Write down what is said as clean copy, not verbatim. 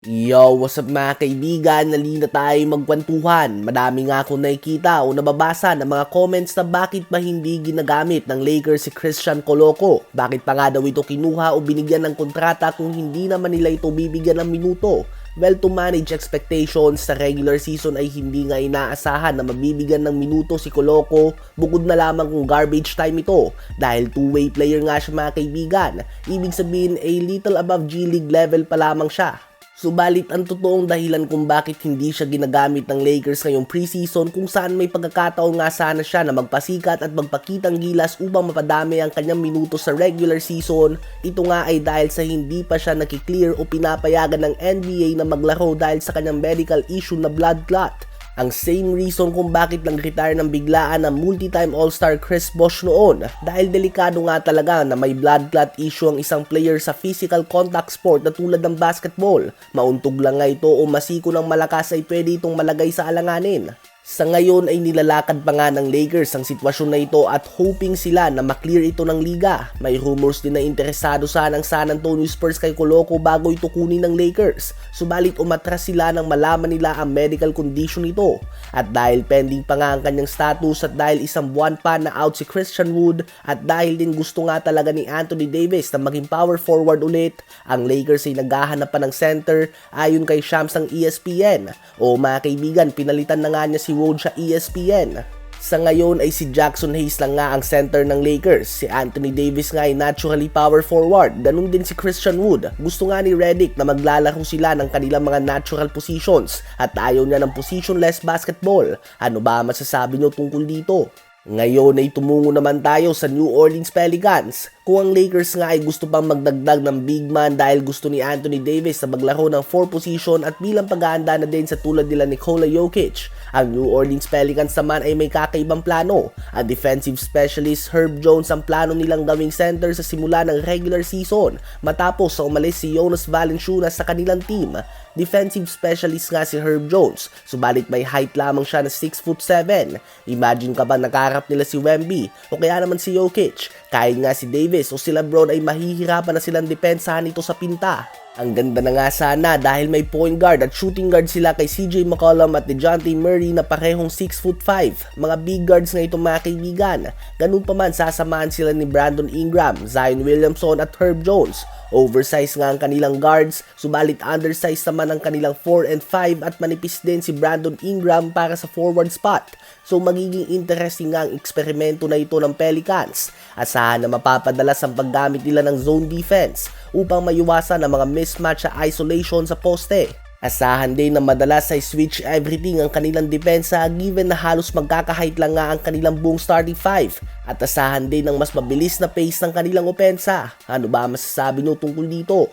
Yo, what's up mga kaibigan? Nalina tayo magkwentuhan. Madami nga akong nakikita o nababasa ng mga comments na bakit ba hindi ginagamit ng Lakers si Christian Coloco? Bakit pa nga daw ito kinuha o binigyan ng kontrata kung hindi naman nila ito bibigyan ng minuto? Well, to manage expectations sa regular season ay hindi nga inaasahan na mabibigyan ng minuto si Coloco bukod na lamang kung garbage time ito dahil two-way player nga siya mga kaibigan. Ibig sabihin a little above G League level pa lamang siya. Subalit ang totoong dahilan kung bakit hindi siya ginagamit ng Lakers ngayong preseason kung saan may pagkakataon nga sana siya na magpasikat at magpakitang gilas upang mapadami ang kanyang minuto sa regular season, ito nga ay dahil sa hindi pa siya nakiklear o pinapayagan ng NBA na maglaro dahil sa kanyang medical issue na blood clot. Ang same reason kung bakit nag-retire ng biglaan ang multi-time All-Star Chris Bosh noon dahil delikado nga talaga na may blood clot issue ang isang player sa physical contact sport na tulad ng basketball. Mauntog lang nga ito o masiko ng malakas ay pwede itong malagay sa alanganin. Sa ngayon ay nilalakad pa nga ng Lakers ang sitwasyon na ito at hoping sila na maklear ito ng liga. May rumors din na interesado sana ang San Antonio Spurs kay Coloco bago ito kunin ng Lakers. Subalit umatras sila nang malaman nila ang medical condition nito. At dahil pending pa nga ang kanyang status at dahil isang buwan pa na out si Christian Wood at dahil din gusto nga talaga ni Anthony Davis na maging power forward ulit, ang Lakers ay naghahanap pa ng center ayon kay Shams ng ESPN. O mga kaibigan, pinalitan na nga niya si Woj sa ESPN. Sa ngayon ay si Jackson Hayes lang nga ang center ng Lakers. Si Anthony Davis nga ay naturally power forward. Ganun din si Christian Wood. Gusto nga ni Redick na maglalaro sila ng kanilang mga natural positions at ayaw niya ng positionless basketball. Ano ba masasabi niyo tungkol dito? Ngayon ay tumungo naman tayo sa New Orleans Pelicans. Kung ang Lakers nga ay gusto pang magdagdag ng big man dahil gusto ni Anthony Davis na maglaro ng 4 position at bilang pag-aanda na din sa tulad nila Nikola Jokic, ang New Orleans Pelicans naman ay may kakaibang plano. Ang defensive specialist Herb Jones ang plano nilang gawing center sa simula ng regular season matapos sa umalis si Jonas Valanciunas sa kanilang team. Defensive specialist nga si Herb Jones, subalit may height lamang siya na 6'7". Imagine ka ba nakaharap nila si Wemby o kaya naman si Jokic? Kahit nga si Davis o si LeBron ay mahihirapan na silang depensahan ito sa pinta. Ang ganda na nga sana dahil may point guard at shooting guard sila kay CJ McCollum at DeJounte Murray na parehong 6'5". Mga big guards nga ito mga kaibigan. Ganun pa man sasamahan sila ni Brandon Ingram, Zion Williamson at Herb Jones. Oversized nga ang kanilang guards, subalit undersized naman ang kanilang 4 and 5 at manipis din si Brandon Ingram para sa forward spot. So magiging interesting nga ang eksperimento na ito ng Pelicans. Asahan na mapapadalas ang paggamit nila ng zone defense upang maiwasan ang mga mismatch sa isolation sa poste. Asahan din na madalas ay switch everything ang kanilang depensa given na halos magkakahit lang nga ang kanilang buong starting 5 at asahan din ng mas mabilis na pace ng kanilang opensa. Ano ba masasabi nyo tungkol dito?